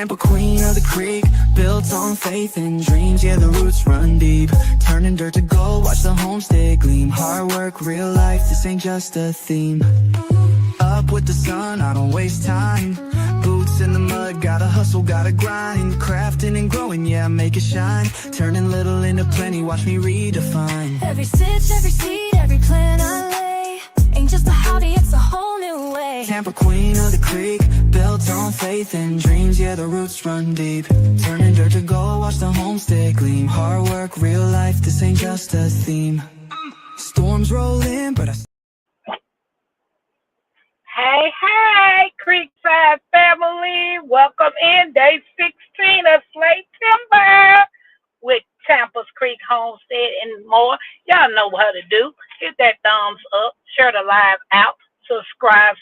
Tampa queen of the creek, built on faith and dreams. Yeah, the roots run deep, turning dirt to gold, watch the homestead gleam. Hard work, real life, this ain't just a theme. Up with the sun, I don't waste time. Boots in the mud, gotta hustle, gotta grind. Crafting and growing, yeah, make it shine. Turning little into plenty, watch me redefine. Every stitch, every seed, every plan I lay ain't just a hobby, it's a whole new way. Tampa queen of the creek, built on faith and dreams. Yeah, the roots run deep, turning dirt to gold, watch the homestead gleam. Hard work, real life, this ain't just a theme. Storms roll in, but I... Hey, Creekside family. Welcome in day 16 of Slaytember with Tampa's Creek Homestead and more. Y'all know how to do. Hit that thumbs up, share the live out, subscribe.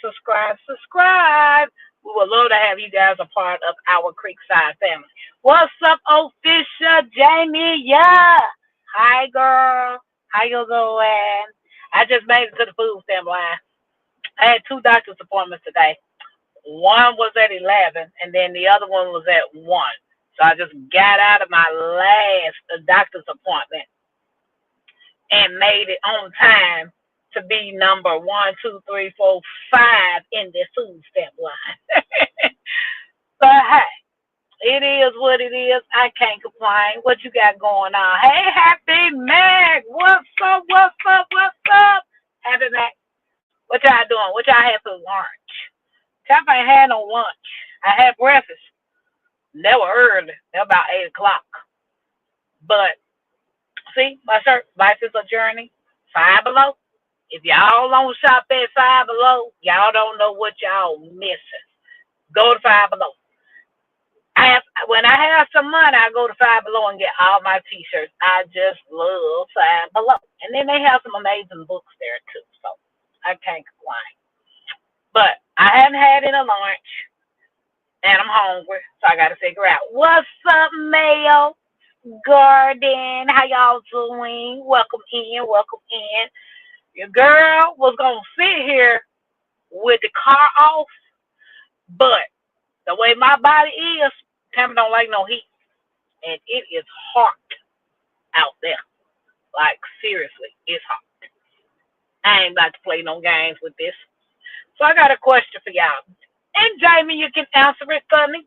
We would love to have you guys a part of our Creekside family. What's up, Official Jamie? Yeah. Hi, girl. How you doing? I just made it to the food stamp line. I had 2 doctor's appointments today. One was at 11, and then the other one was at 1. So I just got out of my last doctor's appointment and made it on time to be number 1, 2, 3, 4, 5 in this food stamp line. But hey, it is what it is. I can't complain. What you got going on? Hey, Happy Mac. What's up? Happy Mac. What y'all doing? What y'all had for lunch? Tap ain't had no lunch. I had breakfast. They were early. They were about 8 o'clock. But, see, my shirt, life is a journey. Five Below. If y'all don't shop at Five Below, y'all don't know what y'all missing. Go to Five Below. When I have some money, I go to Five Below and get all my t-shirts. I just love Five Below. And then they have some amazing books there, too. So I can't complain. But I haven't had any lunch, and I'm hungry, so I got to figure out. What's up, Mayo Garden? How y'all doing? Welcome in. Your girl was going to sit here with the car off, but the way my body is, Tampa don't like no heat, and it is hot out there. Like, seriously, it's hot. I ain't about to play no games with this. So I got a question for y'all. And Jamie, you can answer it for me.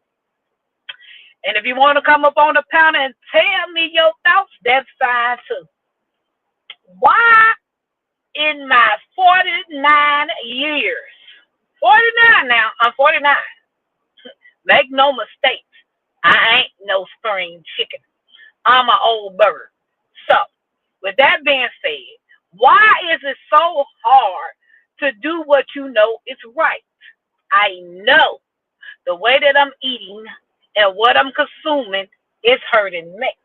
And if you want to come up on the panel and tell me your thoughts, that's fine too. Why in my 49 years, 49 now, I'm 49. Make no mistakes, I ain't no spring chicken. I'm an old bird. So, with that being said, why is it so hard to do what you know is right? I know the way that I'm eating and what I'm consuming is hurting me.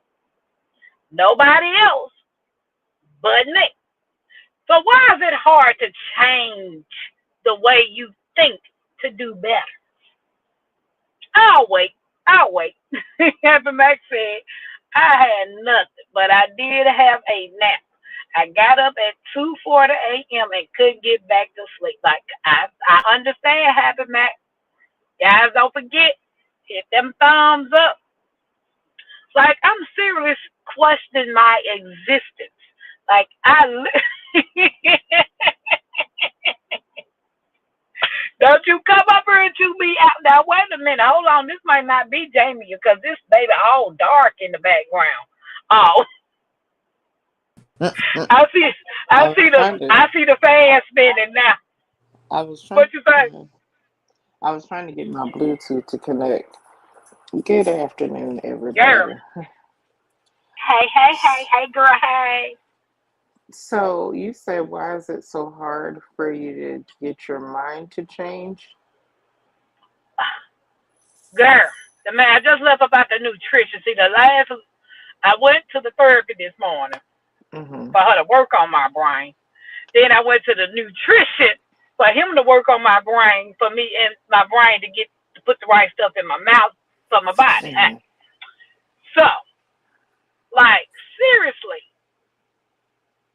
Nobody else but me. So why is it hard to change the way you think to do better? I'll wait. Happy Mac said, I had nothing, but I did have a nap. I got up at 2:40 a.m. and couldn't get back to sleep. Like, I understand, Happy Mac. Guys, don't forget, hit them thumbs up. Like, I'm seriously questioning my existence. Like, don't you come up here and you be out. Now, wait a minute. Hold on. This might not be Jamie because this baby all dark in the background. Oh. I see the fan spinning now. What you say? I was trying to get my Bluetooth to connect. Good afternoon, everybody. Girl. Hey, girl, hey. So you say, why is it so hard for you to get your mind to change? Girl, I just left about the nutrition. See, I went to the therapy this morning for her to work on my brain. Then I went to the nutrition for him to work on my brain, for me and my brain to put the right stuff in my mouth for my body. So, like, seriously,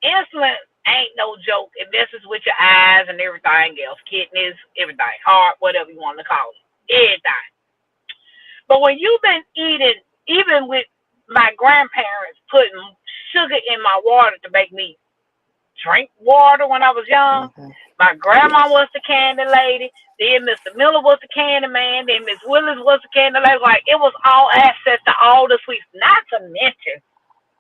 insulin ain't no joke. It messes with your eyes and everything else, kidneys, everything, heart, whatever you want to call it, everything. But when you've been eating, even with my grandparents putting sugar in my water to make me drink water when I was young. Hmm. My grandma Yes. was the candy lady. Then Mr. Miller was the candy man. Then Miss Willis was the candy lady. Like it was all access to all the sweets. Not to mention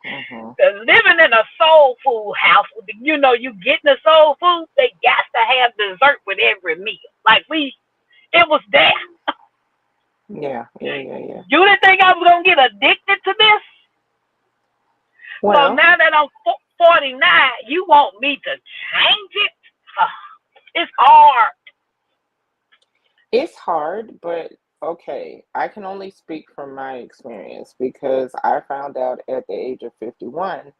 Hmm. the living in a soul food house. You getting the soul food. They got to have dessert with every meal. It was there. Yeah, yeah, yeah, yeah. You didn't think I was gonna get addicted to this? So Well, now that I'm 49, you want me to change it? It's hard. it's hard, but okay, I can only speak from my experience because I found out at the age of 51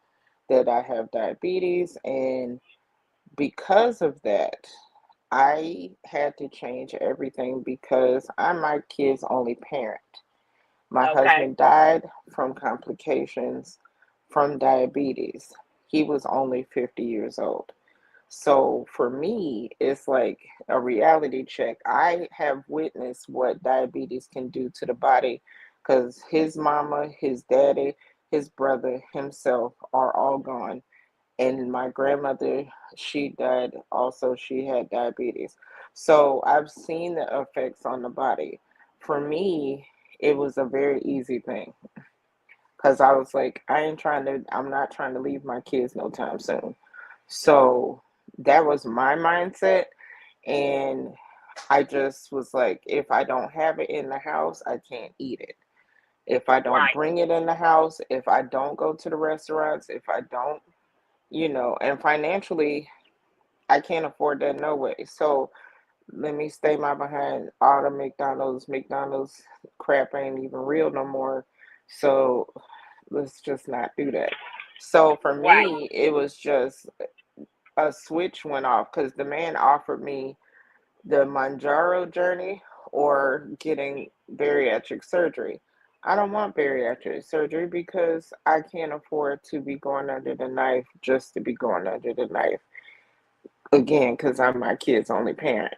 that I have diabetes, and because of that, I had to change everything because I'm my kid's only parent. My Okay. husband died from complications from diabetes. He was only 50 years old. So for me, it's like a reality check. I have witnessed what diabetes can do to the body because his mama, his daddy, his brother, himself are all gone. And my grandmother, she died also, she had diabetes. So I've seen the effects on the body. For me, it was a very easy thing because I was like, I'm not trying to leave my kids no time soon. So that was my mindset. And I just was like, if I don't have it in the house, I can't eat it. If I don't Right. bring it in the house, if I don't go to the restaurants, if I don't, and financially, I can't afford that no way. So let me stay my behind all the McDonald's. McDonald's crap ain't even real no more. So let's just not do that. So for Right. me, it was just a switch went off because the man offered me the Manjaro journey or getting bariatric surgery. I don't want bariatric surgery because I can't afford to be going under the knife just to be going under the knife again because I'm my kid's only parent.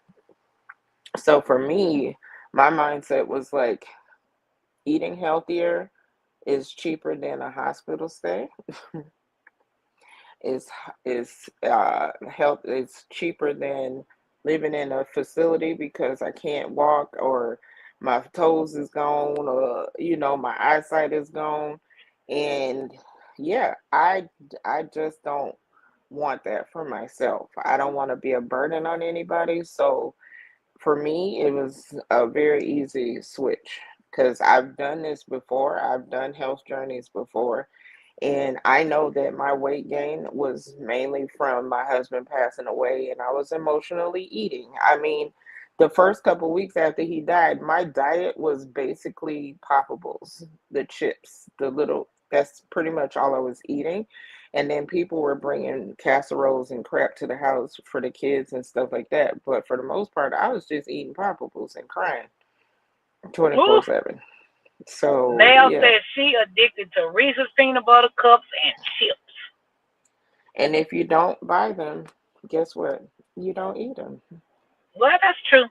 So for me, my mindset was like eating healthier is cheaper than a hospital stay. is is health is cheaper than living in a facility because I can't walk or my toes is gone or my eyesight is gone. And yeah, I just don't want that for myself. I don't want to be a burden on anybody. So for me, it was a very easy switch because I've done this before. I've done health journeys before, and I know that my weight gain was mainly from my husband passing away, and I was emotionally eating. I mean, the first couple weeks after he died, my diet was basically poppables, the chips, the little, that's pretty much all I was eating. And then people were bringing casseroles and crap to the house for the kids and stuff like that. But for the most part, I was just eating poppables and crying Ooh, 24/7. So, Nell yeah. says she addicted to Reese's peanut butter cups and chips. And if you don't buy them, guess what? You don't eat them. Well, that's true.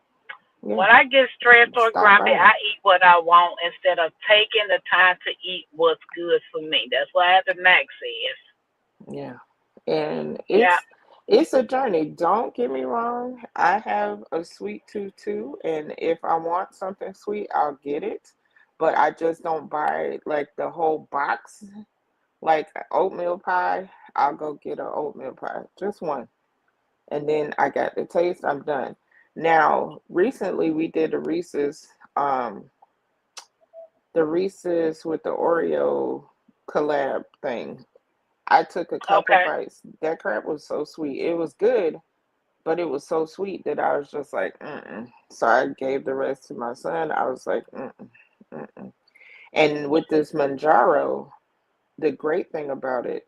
Yeah, When I get stressed or stop grumpy, buying. I eat what I want instead of taking the time to eat what's good for me. That's what the Mac says. Yeah. And Yeah. it's a journey. Don't get me wrong. I have a sweet tooth too, and if I want something sweet, I'll get it. But I just don't buy like the whole box. Like oatmeal pie, I'll go get an oatmeal pie, just one. And then I got the taste, I'm done. Now, recently we did um the Reese's with the Oreo collab thing. I took a couple Okay. bites. That crap was so sweet. It was good, but it was so sweet that I was just like, mm-mm. So I gave the rest to my son. I was like, mm-mm, mm-mm. And with this Manjaro, the great thing about it,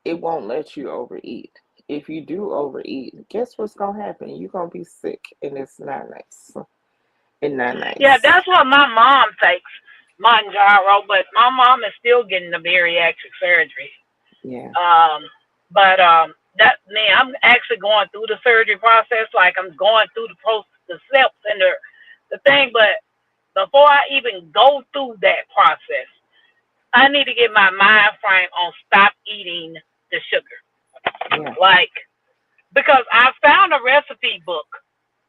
it won't let you overeat. If you do overeat, guess what's gonna happen? You're gonna be sick, and it's not nice. It's not Yeah, nice. that's what my mom takes, Manjaro, but my mom is still getting the bariatric surgery. Yeah. Um, but that man, I'm actually going through the surgery process, like I'm going through the steps and the thing. But before I even go through that process, I need to get my mind frame on stop eating the sugar. Yeah. Like, because I found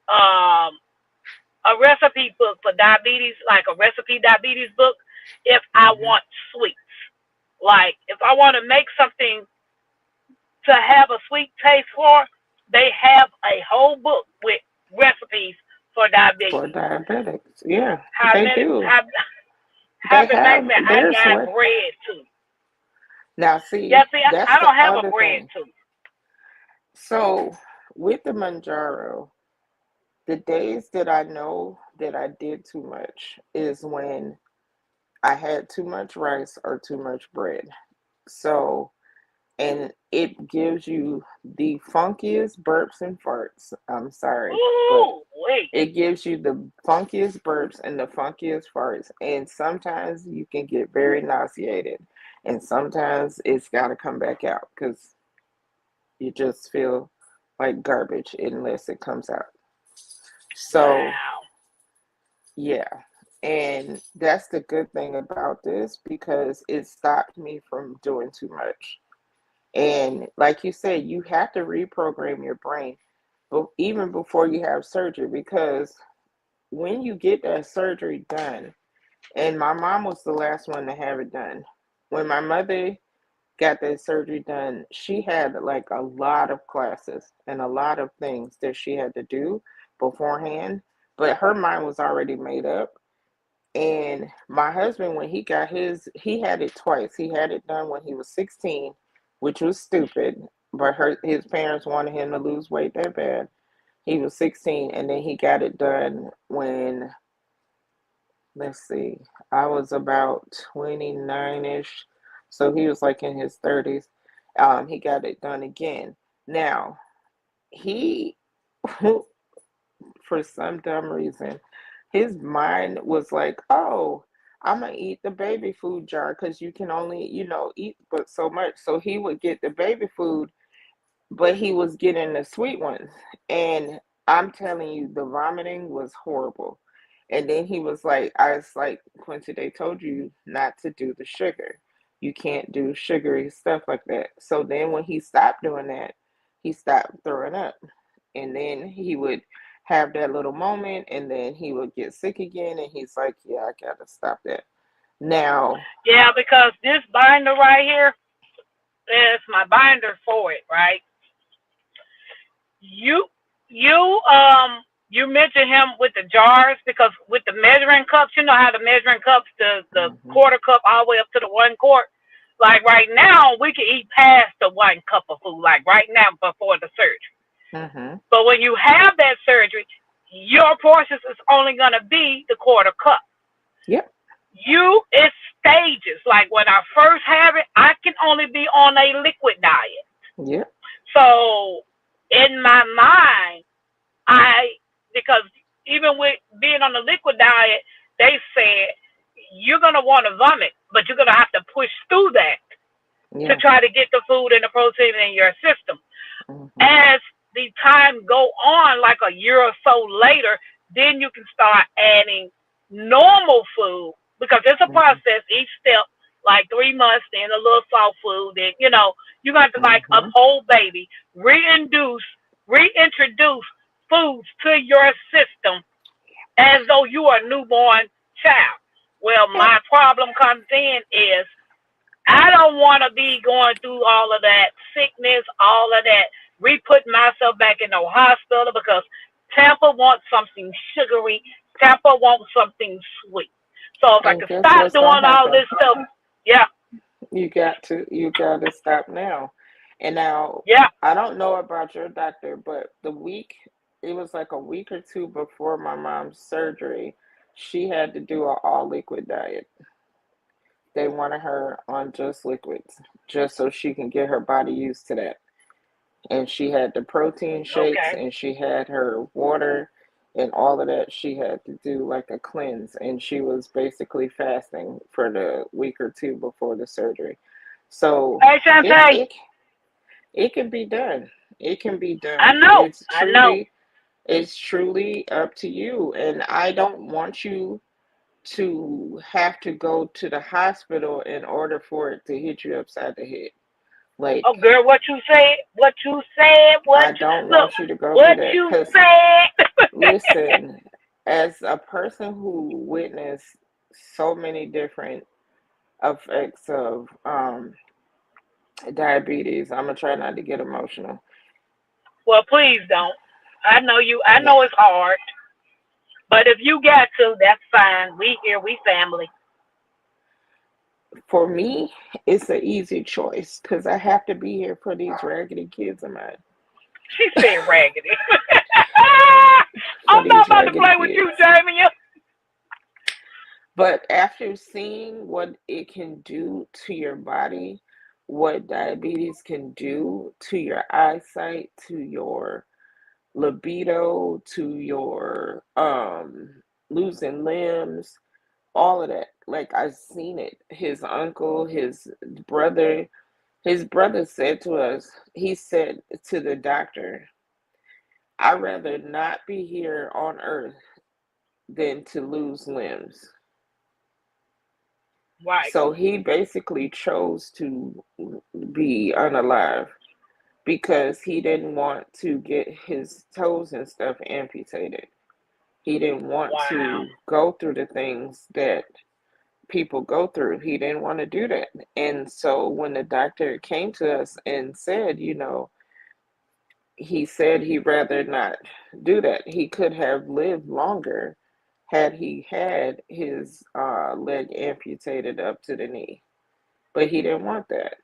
um, a recipe book for diabetes, like a recipe diabetes book, if I Hmm. want sweets. Like, if I want to make something to have a sweet taste for, they have a whole book with recipes for For diabetes. diabetics, yeah, How they many, do. how, They happy make have me, I there's got what bread too. now. Yeah, See, see, that's I the don't have a other bread thing. too. So with the Manjaro, the days that I know that I did too much is when I had too much rice or too much bread. So, and it gives you the funkiest burps and farts. I'm sorry, but Ooh, wait. it gives you the funkiest burps and the funkiest farts. And sometimes you can get very nauseated. And sometimes it's got to come back out because you just feel like garbage unless it comes out. So, Wow. yeah. And that's the good thing about this because it stopped me from doing too much. And like you said, you have to reprogram your brain even before you have surgery because when you get that surgery done, and my mom was the last one to have it done. When my mother got that surgery done, she had like a lot of classes and a lot of things that she had to do beforehand, but her mind was already made up. And my husband, when he got his, he had it twice. He had it done when he was 16, which was stupid, but his parents wanted him to lose weight that bad. He was 16, and then he got it done when, let's see, I was about 29-ish. So he was like in his 30s. He got it done again. Now, he, for some dumb reason, his mind was like, oh, I'm gonna eat the baby food jar because you can only, eat but so much. So he would get the baby food, but he was getting the sweet ones. And I'm telling you, the vomiting was horrible. And then he was like, I was like, Quincy, they told you not to do the sugar. You can't do sugary stuff like that. So then when he stopped doing that, he stopped throwing up. And then he would have that little moment and then he would get sick again. And he's like, yeah, I gotta stop that. Now, Yeah, because this binder right here is my binder for it, right? You you mentioned him with the jars because with the measuring cups, you know how the measuring cups, the hmm quarter cup all the way up to the 1 quart. Like right now, we can eat past the 1 cup of food. Like right now before the surgery. hmm But when you have that surgery, your portions is only gonna be the quarter cup. yep, It's stages. Like when I first have it, I can only be on a liquid diet. yep, So in my mind, I because even with being on the liquid diet, they said you're gonna want to vomit, but you're gonna have to push through that to yeah. try to get the food and the protein in your system. hmm As the time go on, like a year or so later, then you can start adding normal food because it's a hmm process. Each step, like 3 months, then a little soft food, then you got to like hmm uphold baby, reintroduce foods to your system as though you are a newborn child. Well, Yep. my problem comes in is I don't want to be going through all of that sickness, all of that, re-putting myself back in the hospital because Tampa wants something sugary. Tampa wants something sweet. So if I And could guess stop what's gonna doing all happen? this stuff, yeah, You got to stop now. And now, yeah, I don't know about your doctor, but it was like a week or two before my mom's surgery, she had to do an all liquid diet. They wanted her on just liquids, just so she can get her body used to that. And she had the protein shakes okay. and she had her water and all of that. She had to do like a cleanse and she was basically fasting for the week or two before the surgery. So Hey, it Shantae, it it can be done. It can be I done. know, I know. It's truly up to you. And I don't want you. to have to go to the hospital in order for it to hit you upside the head. Oh, Like, girl, what you said? What you said? I don't Look? want you to go through What that you because, said? listen, as a person who witnessed so many different effects of diabetes, I'm gonna try not to get emotional. Well, please don't. I know you. I Yeah. know it's hard, but if you got to, that's fine. We here. We family. For me, it's an easy choice because I have to be here for these raggedy kids of mine. She said raggedy. For I'm not these about to raggedy play with you, kids. Jamie. But after seeing what it can do to your body, what diabetes can do to your eyesight, to your libido, to your losing limbs, all of that. Like, I've seen it. His uncle, brother, his brother said to us, he said to the doctor, I'd rather not be here on earth than to lose limbs. Right. So he basically chose to be unalive because he didn't want to get his toes and stuff amputated. He didn't want Wow. to go through the things that people go through. He didn't want to do that. And so when the doctor came to us and said, he said he'd rather not do that. He could have lived longer had he had his leg amputated up to the knee, but he didn't want that.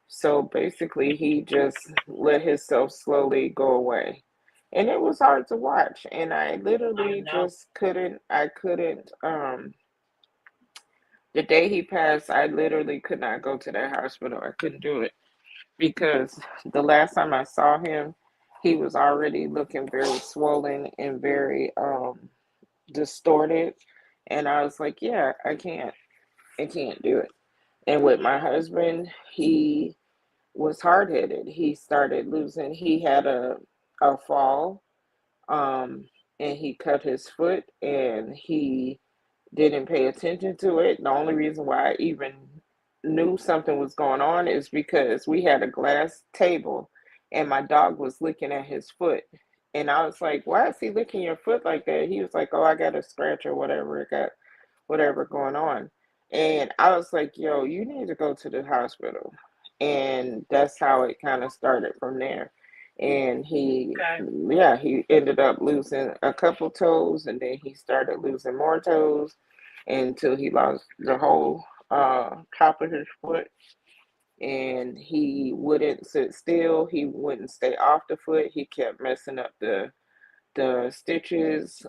So basically, he just let himself slowly go away. And it was hard to watch. And I I literally know. just the day he passed, I literally could not go to that hospital. I couldn't do it because the last time I saw him, he was already looking very swollen and very distorted. And I was like, yeah, I can't do it. And with my husband, he was hard headed. He started losing. He had a fall, um, and he cut his foot, and he didn't pay attention to it. The only reason why I even knew something was going on is because we had a glass table, and my dog was licking at his foot. And I was like, "Why is he licking your foot like that?" He was like, "Oh, I got a scratch or whatever. I got whatever going on." And I was like, "Yo, you need to go to the hospital." And that's how it kind of started from there. And Okay. he ended up losing a couple toes, and then he started losing more toes until he lost the whole top of his foot. And he wouldn't sit still. He wouldn't stay off the foot. He kept messing up the stitches.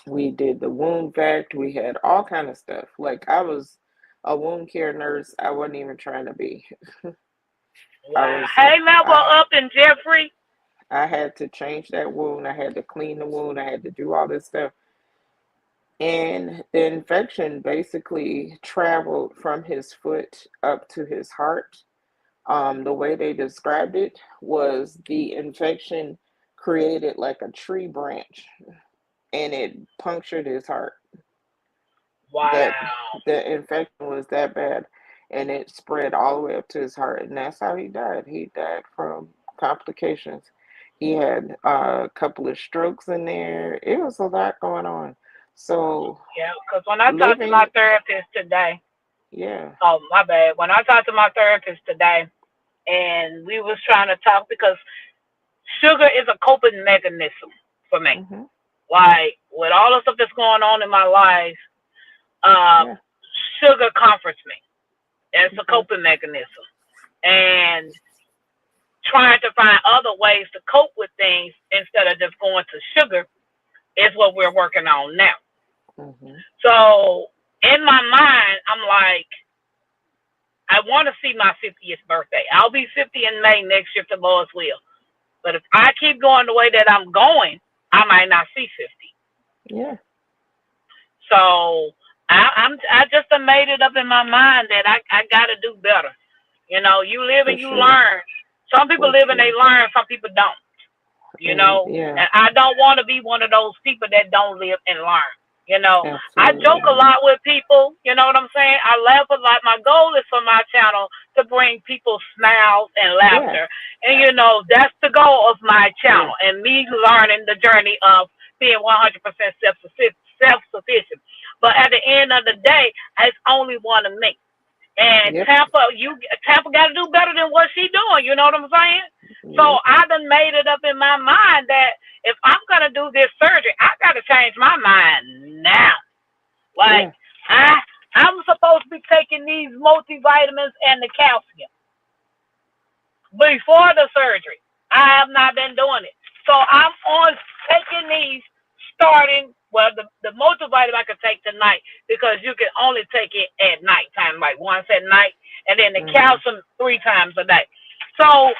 We did the wound vac. We had all kind of stuff. Like, I was a wound care nurse. I wasn't even trying to be. I Wow. was Hey, level I up and Jeffrey. I had to change that wound. I had to clean the wound. I had to do all this stuff. And the infection basically traveled from his foot up to his heart. The way they described it was the infection created like a tree branch and it punctured his heart. That Wow. the infection was that bad and it spread all the way up to his heart. And that's how he died. He died from complications. He had a couple of strokes in there. It was a lot going on. So Yeah, because when I talked to my living, therapist today, yeah. oh my bad. When I talked to my therapist today, and we was trying to talk because sugar is a coping mechanism for me. Hmm. Like with all the stuff that's going on in my life, um, Yeah. sugar comforts me. It's a Okay. coping mechanism, and trying to find other ways to cope with things instead of just going to sugar is what we're working on now. Hmm. So in my mind, I'm like, I want to see my 50th birthday. I'll be 50 in May next year to Lord's will. But if I keep going the way that I'm going, I might not see 50. Yeah. So I just done made it up in my mind that I got to do better. You know, you live For and you sure. learn. Some people For live and they sure. learn. Some people don't. You And know, yeah. and I don't want to be one of those people that don't live and learn. You know, I joke a Absolutely. lot with people. You know what I'm saying? I laugh a lot. My goal is for my channel to bring people smiles and Yeah. laughter. And, you know, that's the goal of my Yeah. channel and me learning the journey of being 100% self-sufficient. But at the end of the day, it's only one of me. And Yep. Tampa got to do better than what she doing. You know what I'm saying? So Yep. I done made it up in my mind that if I'm gonna do this surgery, I got to change my mind now. Like Yeah. I I'm supposed to be taking these multivitamins and the calcium before the surgery. I have not been doing it. So I'm on taking these starting well the multivitamin I could take tonight because you can only take it at nighttime, like once at night, and then the Mhm. calcium 3 times a day. So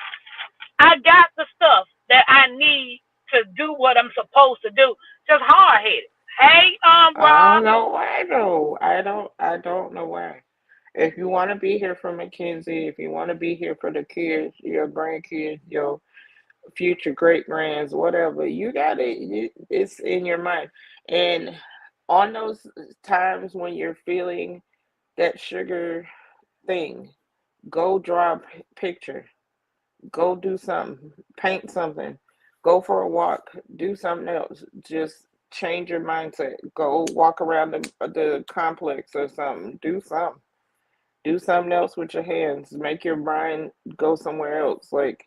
I got the stuff that I need to do what I'm supposed to do. Just hard headed. Hey, I Rob. don't know why though. I don't know why. If you want to be here for Mackenzie, if you want to be here for the kids, your grandkids, your future great grands, whatever, you got it. It's in your mind. And on those times when you're feeling that sugar thing, go draw a picture. Go do something, paint something, go for a walk, do something else. Just change your mindset. Go walk around the complex or something. Do something. Do something else with your hands. Make your mind go somewhere else. Like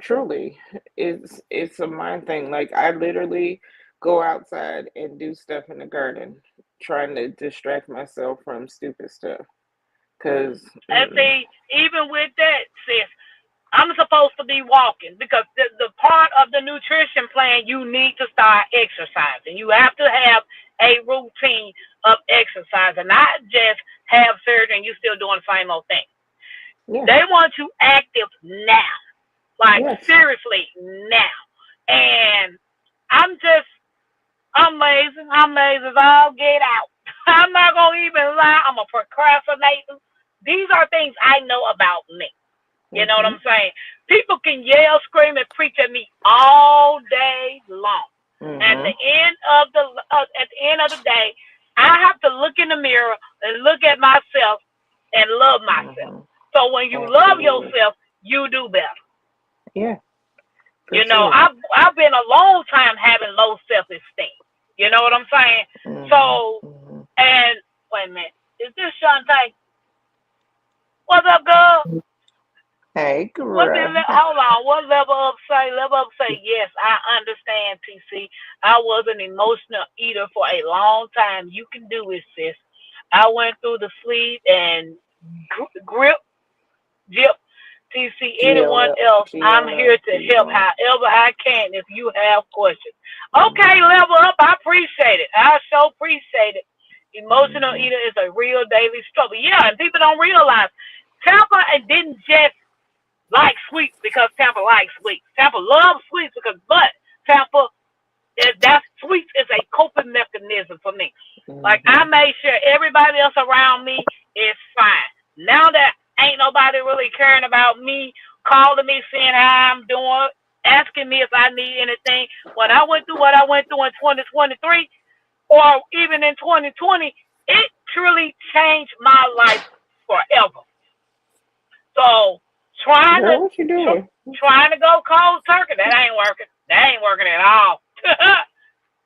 truly, it's a mind thing. Like I literally go outside and do stuff in the garden, trying to distract myself from stupid stuff. Cause And see, even with that, sis, I'm supposed to be walking because the part of the nutrition plan you need to start exercising. You have to have a routine of exercise and not just have surgery and you still doing the same old thing. yeah, They want you active now, like yes. seriously now. And I'm just amazing. I'm lazy as all get out. I'm not gonna even lie. I'm a procrastinator. These are things I know about me. You know what Mhm. I'm saying? People can yell, scream, and preach at me all day long. At the Mhm. end of the day, I have to look in the mirror and look at myself and love myself. Mhm. So when you love Absolutely. yourself, you do better. Yeah, for You know, sure. I've been a long time having low self esteem. You know what I'm saying? Mhm. So Mhm. and wait a minute, is this Shantae? What's up, girl? Hey, What did girl. hold on? What level up say? Level up say yes. I understand, TC. I was an emotional eater for a long time. You can do it, sis. I went through the sleep and grip, Jip, TC, anyone GLL, else. I'm here GLL, to help GLL. however I can if you have questions. Okay, Mhm. level up. I appreciate it. I so appreciate it. Emotional Mhm. eater is a real daily struggle. Yeah, and people don't realize Tampa didn't just like sweets because Tampa likes sweets. Tampa loves sweets because, but Tampa that sweets is a coping mechanism for me. Like I Mhm. made sure everybody else around me is fine. Now that ain't nobody really caring about me, calling me, saying how I'm doing, asking me if I need anything. When I went through what I went through in 2023, or even in 2020, it truly changed my life forever. So trying to Girl, what you doing? trying to go cold turkey, that ain't working. That ain't working at all.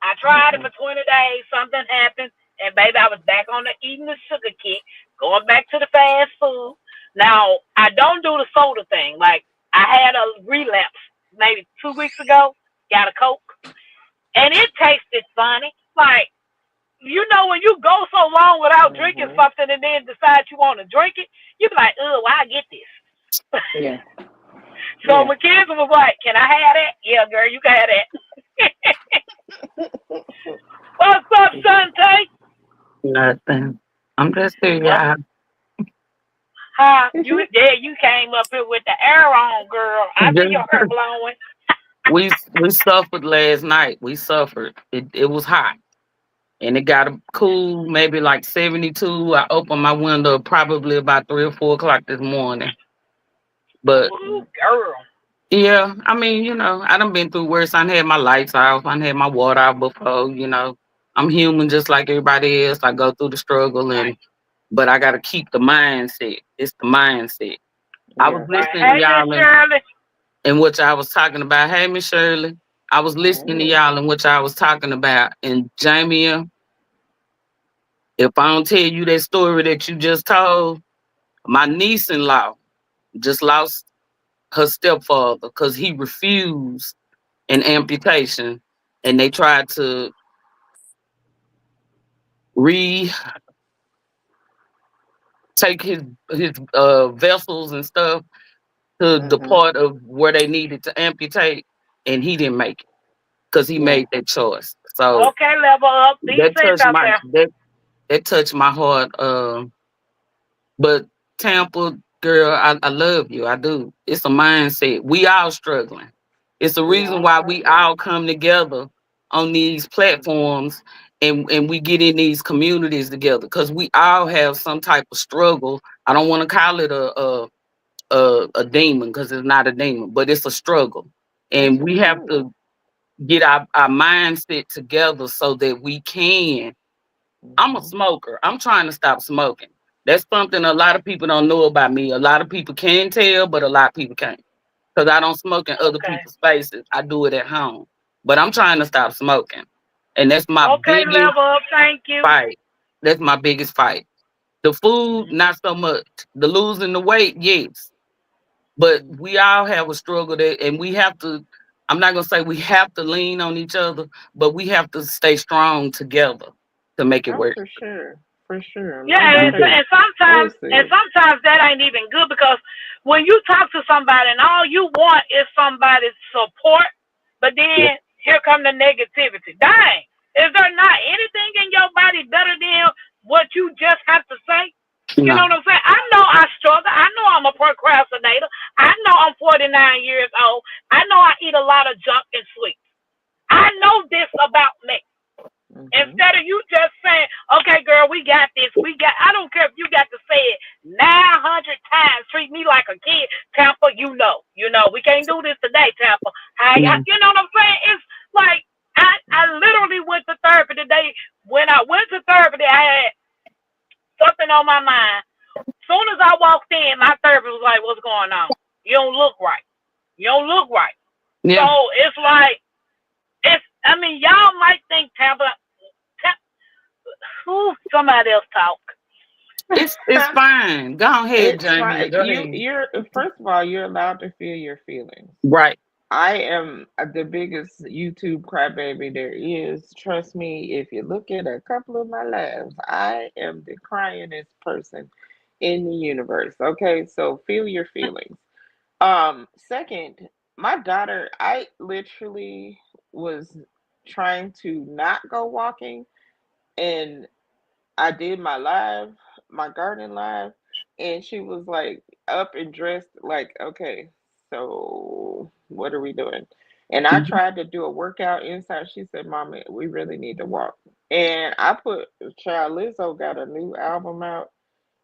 I tried it Mm-mm. for 20 days. Something happened, and baby, I was back on the eating the sugar kick, going back to the fast food. Now I don't do the soda thing. Like I had a relapse maybe 2 weeks ago. Got a Coke, and it tasted funny. Like when you go so long without drinking Mhm. something, and then decide you want to drink it, you be like, "Ugh, why I get this?" Yeah. So Yeah. my kids was like, "Can I have that?" Yeah, girl, you can have that. What's up, Shantae? Nothing. I'm just here, What? y'all. Huh? You came up here with the air on, girl. I see your hair Just- blowing. we suffered last night. We suffered. It was hot. And it got cool, maybe like 72. I opened my window probably about 3 or 4 o'clock this morning. But Ooh, girl. yeah, I mean, I done been through worse. I done had my lights off. I done had my water off before. I'm human just like everybody else. I go through the struggle, Right. and but I gotta keep the mindset. It's the mindset. I was Yeah. Right. listening to Hey, Miss y'all Shirley. and what y'all was talking about. Hey, Miss Shirley. I was listening to Hmm. y'all and what y'all was talking about. And Jamie, if I don't tell you that story that you just told, my niece-in-law just lost her stepfather because he refused an amputation, and they tried to re take his vessels and stuff to the Hmm. part of where they needed to amputate, and he didn't make it because he Yeah. made that choice. So Okay, level up. Be that safe touched out my there. that touched my heart. But Tampa girl, I love you. I do. It's a mindset. We all struggling. It's the We reason all why we struggling. all come together on these platforms, and we get in these communities together because we all have some type of struggle. I don't want to call it a demon because it's not a demon, but it's a struggle. It's And a we have struggle. to get our mindset together so that we can. I'm a Hmm. smoker. I'm trying to stop smoking. That's something a lot of people don't know about me. A lot of people can tell, but a lot of people can't. Because I don't smoke in other Okay. people's spaces. I do it at home. But I'm trying to stop smoking. And that's my Okay, biggest level up. Thank you. fight. That's my biggest fight. The food, not so much. The losing the weight, yes. But Hmm. we all have a struggle that, and we have to, I'm not gonna say we have to lean on each other, but we have to stay strong together to make it Oh, work. for sure. For sure. Yeah, My We do. and always said, sometimes that ain't even good because when you talk to somebody and all you want is somebody's support, but Yeah. then here come the negativity. Dang, is there not anything in your body better than what you just have to say? You know No. what I'm saying? I know I struggle. I know I'm a procrastinator. I know I'm 49 years old. I know I eat a lot of junk and sweets. I know this about me. hmm Instead of you just saying, okay, girl, we got this. I don't care if you got to say it 900 times. Treat me like a kid. Tampa, we can't do this today, Tampa. No. You know what I'm saying? It's like, I literally went to therapy today. When I went to therapy, I had something on my mind. Soon as I walked in, my therapist was like, what's going on? You don't look right. You don't look right. So Yeah. it's like, I mean, y'all might think Tampa, who, somebody else talk. It's fine. Go ahead, It's Jamie. fine. Go ahead. You're first of all, you're allowed to feel your feelings. Right. I am the biggest YouTube crybaby there is. Trust me, if you look at a couple of my lives, I am the cryingest person in the universe. Okay, so feel your feelings. Second, my daughter, I literally was trying to not go walking, and I did my live, my garden live, and she was like up and dressed, like, okay, so what are we doing? And I Mhm. tried to do a workout inside. She said, Mama, we really need to walk. And I put, Child Lizzo got a new album out,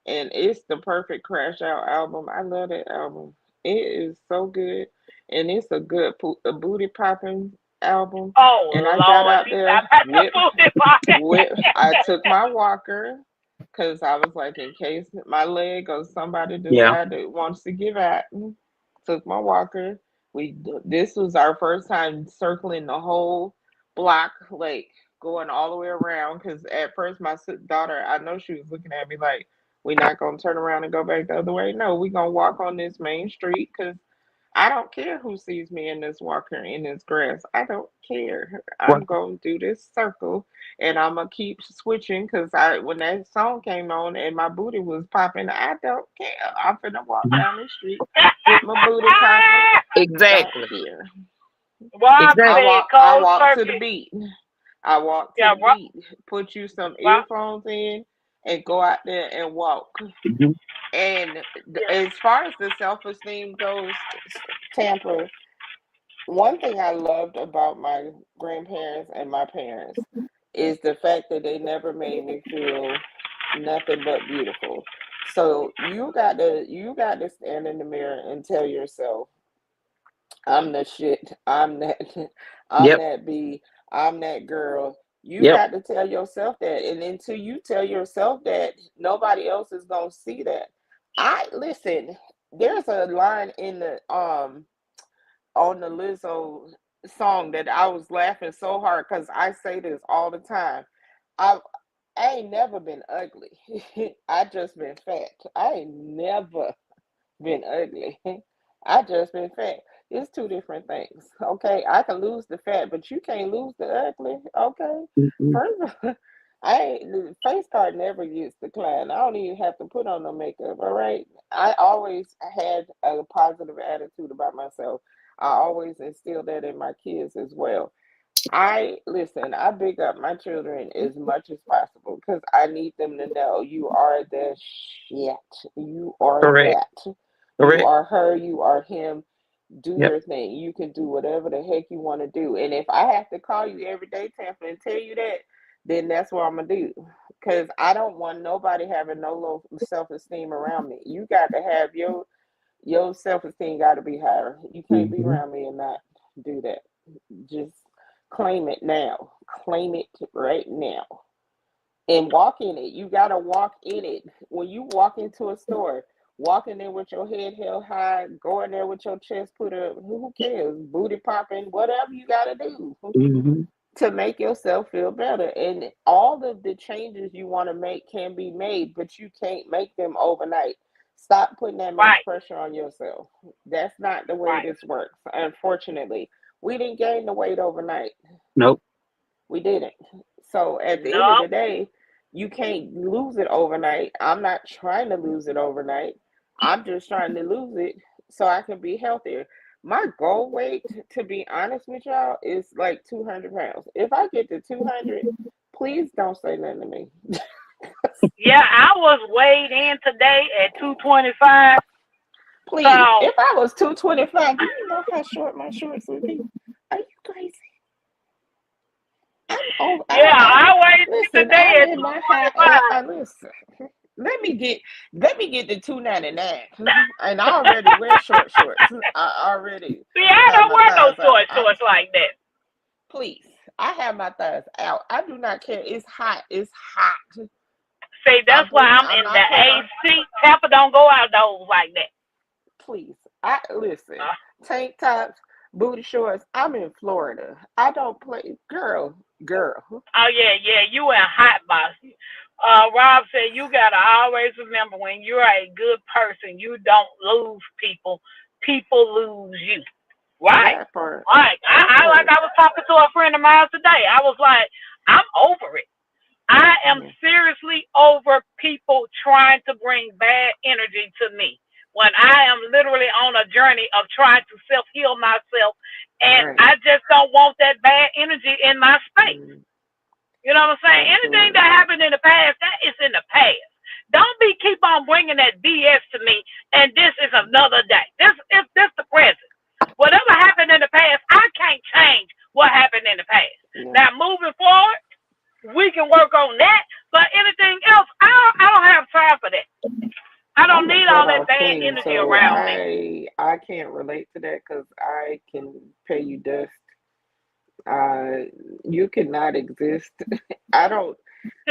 and it's the perfect crash out album. I love that album. It is so good, and it's a good a booty popping album. And Oh I got Lord, out she said there I got the with food in my I took my walker because I was like, in case my leg or somebody Yeah. decide that wants to give out. Took my walker. This was our first time circling the whole block, like going all the way around. Because at first, my daughter, I know she was looking at me like, "We're not gonna turn around and go back the other way. No, we're gonna walk on this main street because I don't care who sees me in this walker in this grass. I don't care. I'm Right. gonna do this circle and I'm gonna keep switching because I when that song came on and my booty was popping, I don't care. I'm finna walk Mhm. down the street with my booty popping. Don't Exactly. care. Rob Exactly. said I cold walk to the turkey. beat. I walk to Yeah, the beat. Put you some Rob, earphones in and go out there and walk. Mhm. And yeah. as far as the self esteem goes, Tampa, one thing I loved about my grandparents and my parents is the fact that they never made me feel nothing but beautiful. So you got to stand in the mirror and tell yourself, I'm the shit. I'm that I'm Yep. that B. I'm that girl. You Yep. got to tell yourself that. And until you tell yourself that, nobody else is gonna see that. I listen, there's a line in the on the Lizzo song that I was laughing so hard because I say this all the time. I I ain't never been ugly. I just been fat. I ain't never been ugly. I just been fat. It's two different things. Okay, I can lose the fat, but you can't lose the ugly. Okay, Mm-mm. first of all, I ain't the face card never gets declined. I don't even have to put on no makeup. All right, I always had a positive attitude about myself. I always instill that in my kids as well. I listen, I big up my children as much as possible because I need them to know you are the shit. You are Correct. that. You Correct. are her, you are him. Do Yep. your thing. You can do whatever the heck you want to do. And if I have to call you every day, Tampa, and tell you that, then that's what I'm gonna do. Because I don't want nobody having no low self esteem around me. You got to have your self esteem got to be higher. You can't be Hmm. around me and not do that. Just claim it now. Claim it right now. And walk in it. You got to walk in it. When you walk into a store, walk in there with your head held high, go in there with your chest put up. Who cares? Booty popping, whatever you got to do Hmm. to make yourself feel better. And all of the changes you want to make can be made, but you can't make them overnight. Stop putting that much Right, pressure on yourself. That's not the way right. this works. Unfortunately, we didn't gain the weight overnight. Nope. We didn't. So at the end of No. the day, you can't lose it overnight. I'm not trying to lose it overnight. I'm just trying to lose it so I can be healthier. My goal weight, to be honest with y'all, is like 200 pounds. If I get to 200, please don't say nothing to me. Yeah, I was weighed in today at 225. Please. So If I was 225, do you know how short my shorts would be? Are you crazy? I'm over. yeah, I weighed in Listen. today I'm at in my high. 225. Listen. Let me get the 299, and I already wear shorts. I already See, I have don't my wear no thighs out. short shorts like that. Please, I have my thighs out. I do not care. It's hot. It's hot. See, that's why I'm I'm in the not putting on. AC. Tampa don't go outdoors like that. Please, I listen. Uh, Tank tops, booty shorts. I'm in Florida. I don't play. Girl. oh yeah, yeah, you in hot box. Rob said you gotta always remember when you're a good person, you don't lose people. People lose you. Right. That part. Right. That I like part. I was talking to a friend of mine today. I was like, I'm over it. I am Yeah. seriously over people trying to bring bad energy to me when I am literally on a journey of trying to self heal myself, and Right. I just don't want that bad energy in my space. Mm, You know what I'm saying? Anything that absolutely. happened in the past, that is in the past. Don't be keep on bringing that BS to me. And this is another day. This the present. Whatever happened in the past, I can't change what happened in the past. Yeah. Now moving forward, we can work on that. But anything else, I don't have time for that. I don't I'm a need all cut that off bad queen, energy so around me. I can't relate to that because I can pay you dust. You cannot exist. I don't.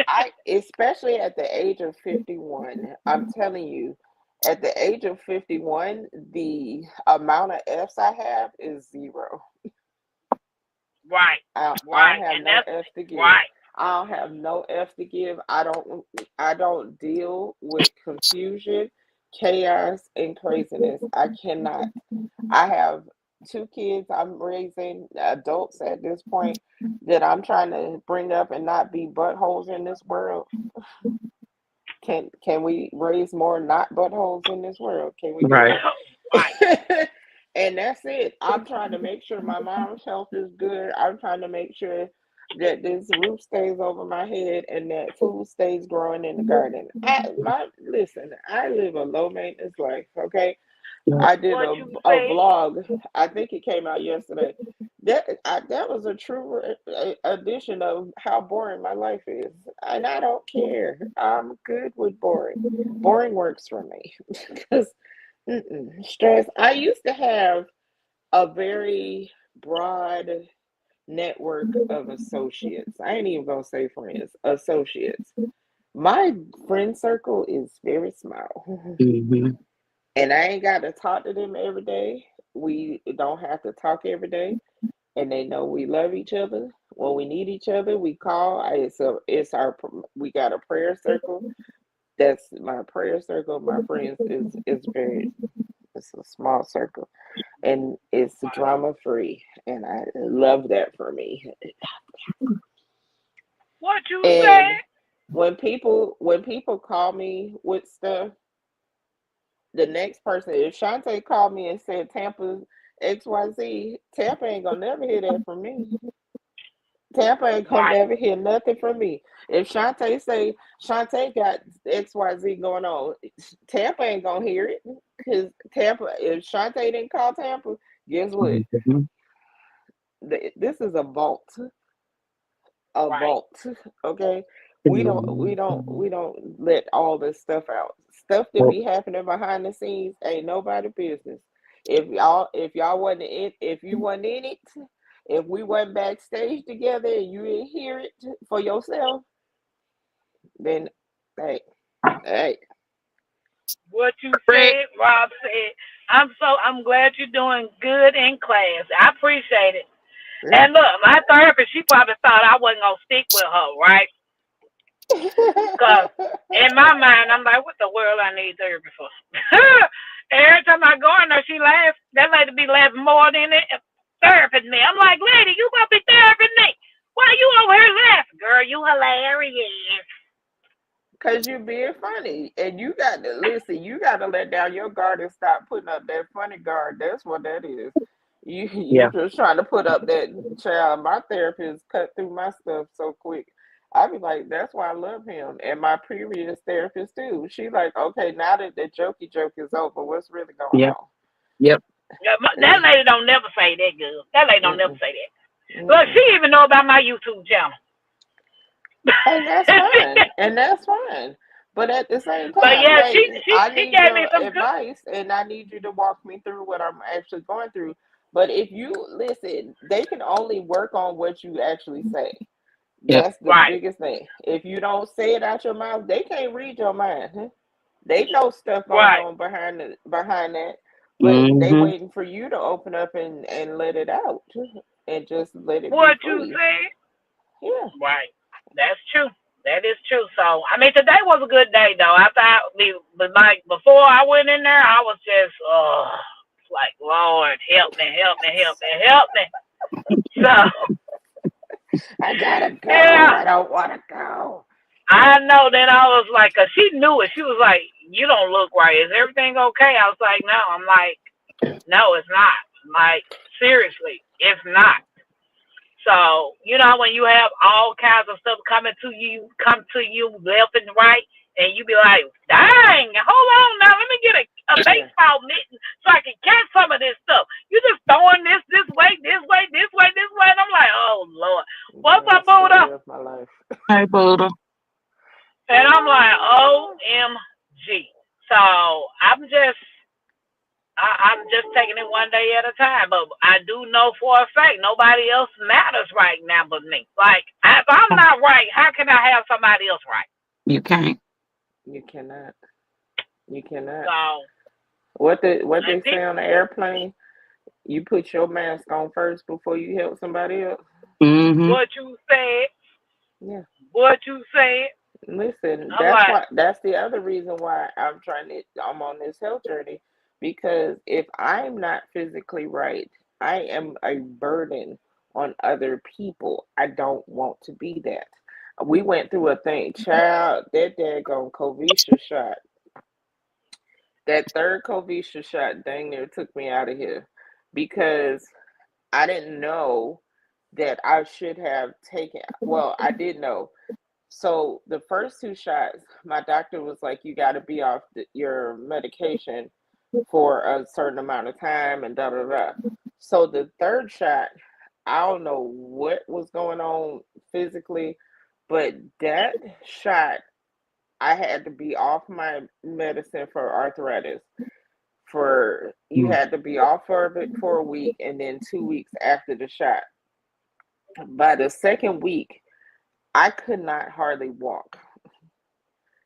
I especially at the age of 51. I'm telling you, at the age of 51, the amount of F's I have is zero. Right, I don't right, have and no that's F's to give. right. I don't have no F's to give. I don't deal with confusion, chaos, and craziness. I cannot. I have two kids I'm raising, adults at this point, that I'm trying to bring up and not be buttholes in this world. Can we raise more not buttholes in this world? Can we do Right. Right. it? And that's it. I'm trying to make sure my mom's health is good. I'm trying to make sure that this roof stays over my head and that food stays growing in the garden. Listen, I live a low maintenance life, okay? Yep. I did What you a say? vlog. I think it came out yesterday. That was a true addition of how boring my life is, and I don't care. I'm good with boring. Boring works for me because stress. I used to have a very broad network of associates. I ain't even gonna say friends, associates. My friend circle is very small. Mm-hmm. And I ain't got to talk to them every day. We don't have to talk every day. And they know we love each other. When we need each other, we call. It's our we got a prayer circle. That's my prayer circle. My friends is very it's a small circle, and it's drama free, and I love that for me. What you And said? when people call me with stuff, the next person, if Shantae called me and said Tampa XYZ, Tampa ain't gonna never hear that from me. Tampa ain't gonna Right. never hear nothing from me. If Shantae say Shantae got XYZ going on, Tampa ain't gonna hear it. Cause Tampa, if Shantae didn't call Tampa, guess what? Mm-hmm. This is a Right. vault. Okay. We don't let all this stuff out. Stuff that be happening behind the scenes ain't nobody business. If y'all wasn't in, if you wasn't in it, if we wasn't backstage together and you didn't hear it for yourself, then hey, hey. What you Correct. said, Rob said. I'm glad you're doing good in class. I appreciate it. And look, my therapist, she probably thought I wasn't gonna stick with her, right? Cause in my mind, I'm like, what the world I need therapy for? Every time I go in there, she laughs. That lady be laughing more than it theraping me. I'm like, lady, you gonna be theraping me? Why you over here laughing, girl? You hilarious. Cause you're being funny, and you got to listen. You got to let down your guard and stop putting up that funny guard. That's what that is. You Yeah. just trying to put up that child. My therapist cut through my stuff so quick. I be like, that's why I love him, and my previous therapist too. She like, okay, now that the jokey joke is over, what's really going Yep. on? Yep. Yeah, that lady don't never say that, girl. That lady don't never Mm-mm, say that. Look, she mm-mm. even know about my YouTube channel. And that's fine. And that's fine. But at the same But time, yeah, she hey, she I she need gave me your some good. advice and I need you to walk me through what I'm actually going through. But if you listen, they can only work on what you actually say. Yep. That's the Right, biggest thing. If you don't say it out your mouth, they can't read your mind. Huh? They know stuff going right. on behind that, but they Mm-hmm. waiting for you to open up and let it out and just let it be What you free. said? Yeah. Right. That's true. That is true. So I mean, today was a good day though. I thought, but like before I went in there, I was just, it's like Lord, help me, help me, help me, help me. So I gotta go. yeah, I don't wanna go. I know. Then I was like, 'cause she knew it. She was like, "You don't look right. Is everything okay?" I was like, "No." I'm like, "No, it's not." I'm like, seriously, it's not. So, when you have all kinds of stuff come to you left and right, and you be like, dang, hold on now, let me get a Yeah. baseball mitten so I can catch some of this stuff. You just throwing this way, this way, this way, this way. And I'm like, oh, Lord. What's Girl, up, Buddha? story of my life. Hey, Buddha. And I'm like, OMG. So I'm just taking it one day at a time. But I do know for a fact nobody else matters right now but me. Like, if I'm not right, how can I have somebody else right? You can't. You cannot. You cannot. So, What and they say on the airplane? You put your mask on first before you help somebody else. Mm-hmm. what you said, Yeah. what you said, Listen, I'm like, that's the other reason why I'm on this health journey because if I'm not physically right, I am a burden on other people. I don't want to be that. We went through a thing, child, that daggone Covisha shot. That third Covisha shot dang near took me out of here because I didn't know that I should have taken, well, I did know. So the first two shots, my doctor was like, you got to be off your medication for a certain amount of time and da da da. So the third shot, I don't know what was going on physically, but that shot, I had to be off my medicine for arthritis. You had to be off of it for a week and then 2 weeks after the shot. By the second week, I could not hardly walk.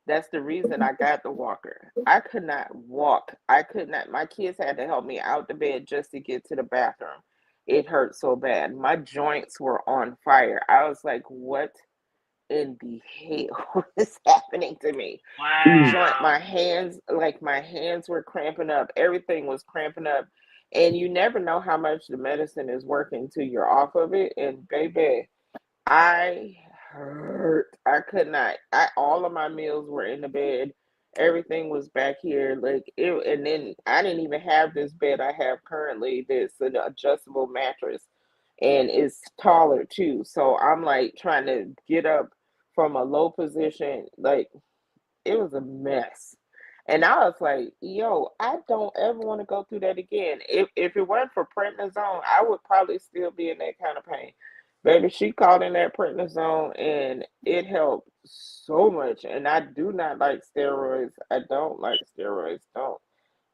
That's the reason I got the walker. I could not walk. I could not. My kids had to help me out the bed just to get to the bathroom. It hurt so bad. My joints were on fire. I was like, what in the hell is happening to me? Mm. Wow. My hands, like my hands were cramping up. Everything was cramping up. And you never know how much the medicine is working till you're off of it. And baby, I hurt. I could not. I all of my meals were in the bed. Everything was back here. Like it, and then I didn't even have this bed I have currently. This an adjustable mattress, and it's taller too. So I'm like trying to get up from a low position. Like it was a mess. And I was like, yo, I don't ever want to go through that again. If it weren't for prednisone, I would probably still be in that kind of pain. Baby, she called in that prednisone and it helped so much. And I do not like steroids. I don't like steroids. Don't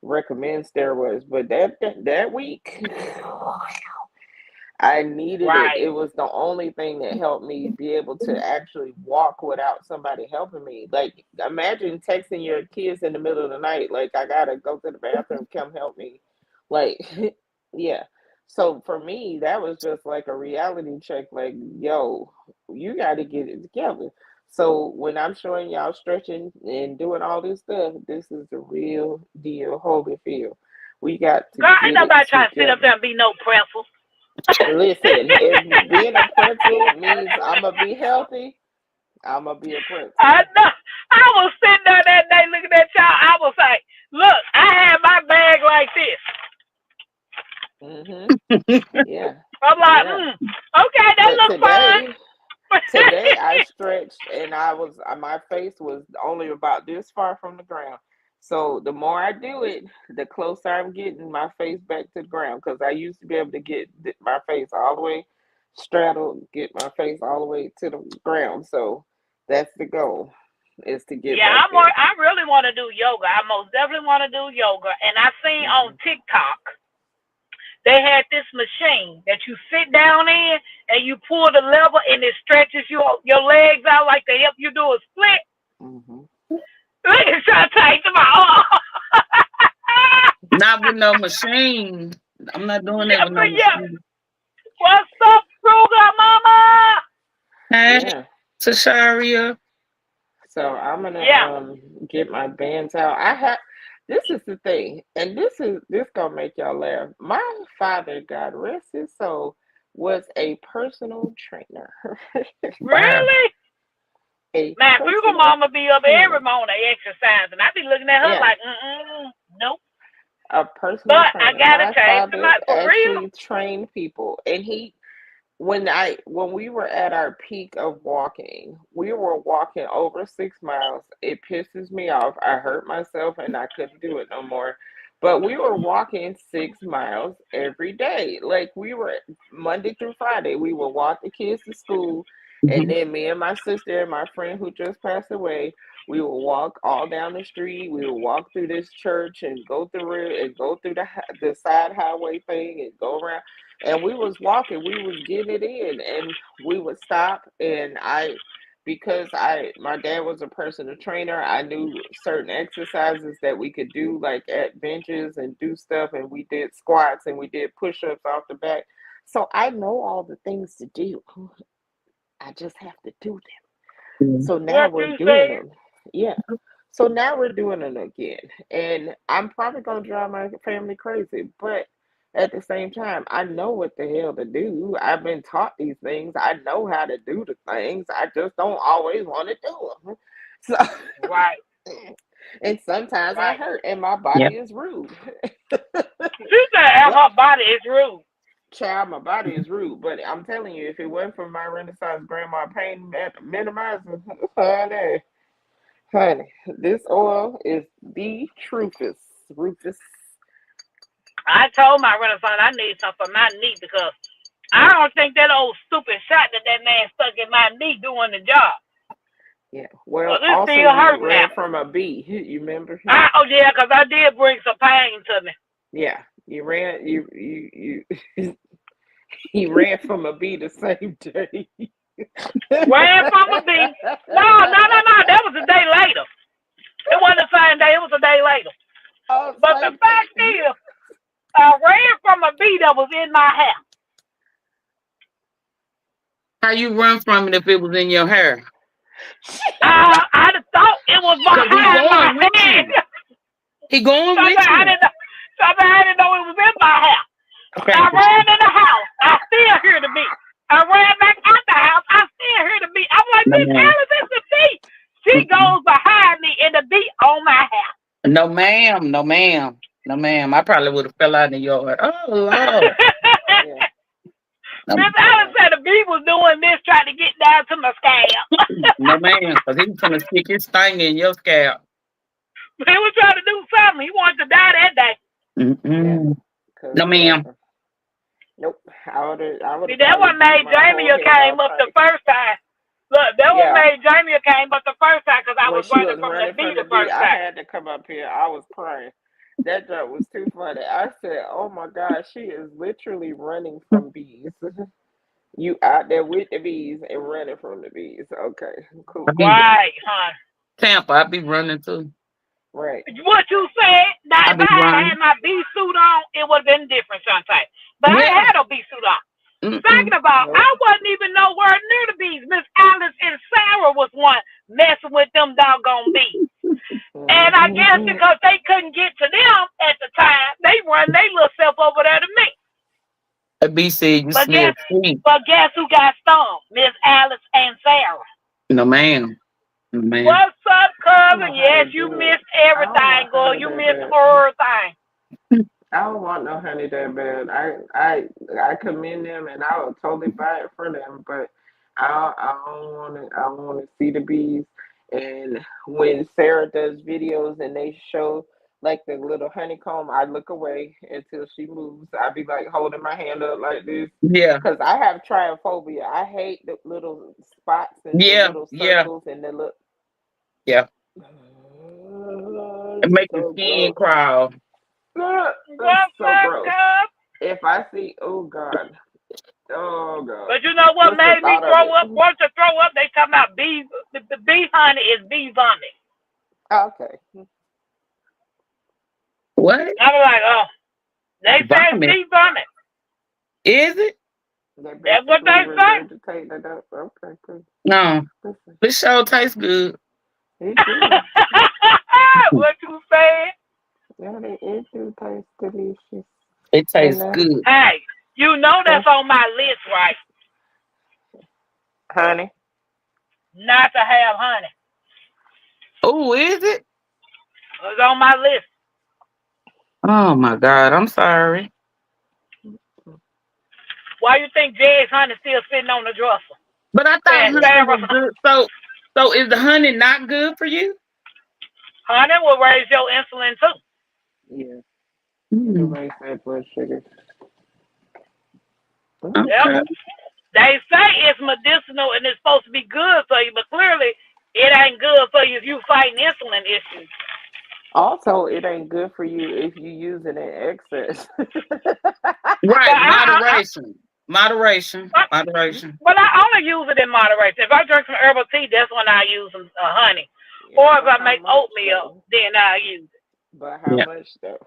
recommend steroids. But that week, I needed it. Right. It was the only thing that helped me be able to actually walk without somebody helping me. Like, imagine texting your kids in the middle of the night, like, I gotta go to the bathroom, come help me. Like, yeah. So for me, that was just like a reality check, like, yo, you gotta get it together. So when I'm showing y'all stretching and doing all this stuff, this is the real deal, Holyfield. We got to Girl, ain't get it nobody trying to sit up together. there and be no pretzel. Listen, if being a pretzel means I'm gonna be healthy, I'm gonna be a I pretzel. know. I was sitting there that day looking at y'all. I was like, look, I had my bag like this. Mhm. Yeah. I'm like, Yeah. okay, that But look fine. today I stretched and my face was only about this far from the ground. So the more I do it, the closer I'm getting my face back to the ground. Because I used to be able to get my face all the way straddled, get my face all the way to the ground. So that's the goal, is to get Yeah, back there. I really want to do yoga. I most definitely want to do yoga. And I seen on Hmm. TikTok they had this machine that you sit down in and you pull the lever and it stretches your legs out like to help you do a split. Hmm. Look at try to take them out. Not with no machine. I'm not doing that Yeah, with no but yeah, machine. what's up, Kruger Mama? Hey, Yeah. Tasharia. So I'm gonna Yeah, get my bands out. I have this is the thing, and this gonna make y'all laugh. My father, God rest his soul, was a personal trainer. Wow. really? A Man, Kruger personal Mama be up every trainer. morning exercising. I be looking at her Yeah, like, nope. a personal But I trainer. gotta My change the father mind for real. actually trained people, and he when we were at our peak of walking, we were walking over 6 miles. It pisses me off. I hurt myself and I couldn't do it no more. But we were walking 6 miles every day. Like we were Monday through Friday, we would walk the kids to school, and Mhm. then me and my sister and my friend who just passed away, we would walk all down the street. We would walk through this church and go through it and go through the side highway thing and go around, and we was walking, we was getting it in, and we would stop, and because I my dad was a personal trainer, I knew certain exercises that we could do like at benches and do stuff, and we did squats and we did push-ups off the back. So I know all the things to do. I just have to do them. Mhm. So now What we're you doing say? them. Yeah. So now we're doing it again. And I'm probably going to drive my family crazy. But at the same time, I know what the hell to do. I've been taught these things. I know how to do the things. I just don't always want to do them. So, Right, and sometimes I right. hurt and my Yeah. body is rude. She said But, her body is rude. child, my body is rude. But I'm telling you, if it wasn't for my Renaissance grandma pain minimizer, honey. Honey, this oil is the truthest. Rufus. I told my Renaissance I need something for my knee because I don't think that old stupid shot that man stuck in my knee doing the job. Yeah. Cause Well, it also still you hurt now. ran from a bee. You remember? Oh yeah, cause I did bring some pain to me. Yeah. You ran. You. He ran from a bee the same day. Ran from a bee. No, no, no, no. That was a day later. It wasn't the same day. It was a day later. Oh, But the same fact thing. is, I ran from a bee that was in my house. How you run from it if it was in your hair? I thought it was Cause he behind my going with head. you. He going with Somebody I you. didn't know. Somebody I didn't know it was in my house. Okay. I ran in the house. I still hear the beat. I ran back out the house. I still hear the beat. I'm like, No Miss ma'am. Alice, it's the beat. She Mm-mm. goes behind me and the beat on my house. No ma'am. No ma'am. No ma'am. I probably would have fell out in the yard. Oh Lord. Yeah, No, Miss yeah. Alice said the beat was doing this, trying to get down to my scalp. no ma'am. Cause he was gonna stick his thing in your scalp. He was trying to do something. He wanted to die that day. Yeah, Mm-mm. cause No ma'am. nope, I would See, have that probably one beat made my Jamie forehead came off up trying the to. first time. Look, that one Yeah, made Jamie came up the first time because I when was she running was from the running bee from the the bee, first I time. had to come up here. I was crying. That joke was too funny. I said, "Oh my God, she is literally running from bees. You out there with the bees and running from the bees." Okay, I cool. be Right, huh? Tampa. I be running too. Right. What you said, now I if be I had running. had my bee suit on, it would have been different, Shantae. But I ain't Yeah. had no bee suit on. Mm-mm. Second of all, I Nope. wasn't even nowhere near the bees. Miss Alice and Sarah was one messing with them doggone bees. And I guess Mm-hmm. because they couldn't get to them at the time, they run their little self over there to me. A B said you But smell guess sweet. but guess who got stung? Miss Alice and Sarah. No ma'am. No ma'am. What's up, I don't know cousin? how to Yes, you do it. missed I don't know everything, how girl. to You do missed that. everything. I don't want no honey that bad. I commend them and I will totally buy it for them, but I don't want to see the bees. And when Sarah does videos and they show like the little honeycomb, I look away until she moves. I be like holding my hand up like this Yeah. because I have trypophobia. I hate the little spots and the Yeah. little Yeah. circles and the little. Yeah. It It's make your so skin gross. crawl. It's What's so up, gross. cuz? If I see, oh God, But you know what just the made me thought of throw it. up? Once to throw up, they talking about bee. The bee honey is bee vomit. Okay, What? I was like, oh, they say it's Vomit. bee vomit. Is it? they That's what basically they say. regurgitate that up. Okay, good. No. Listen, This show tastes good. it do. What you saying? Yeah, it do taste delicious. It And tastes good. Hey, you know that's that's on my list, right? honey. Not to have honey. Oh, is it? It's on my list. Oh my God. I'm sorry. Why you think Jay's honey still sitting on the dresser? But I thought Saying honey Sarah, was good. So is the honey not good for you? honey will raise your insulin too. Yeah, it'll Mm, raise that blood sugar. Yep. okay. They say it's medicinal and it's supposed to be good for you, but clearly it ain't good for you if you fighting insulin issues. Also, it ain't good for you if you use it in excess. But Right. Moderation. Moderation. Moderation. but I only use it in moderation. If I drink some herbal tea, that's when I use some honey. Yeah, Or if but I how make much oatmeal, though? then I use it. But how Yeah. much though?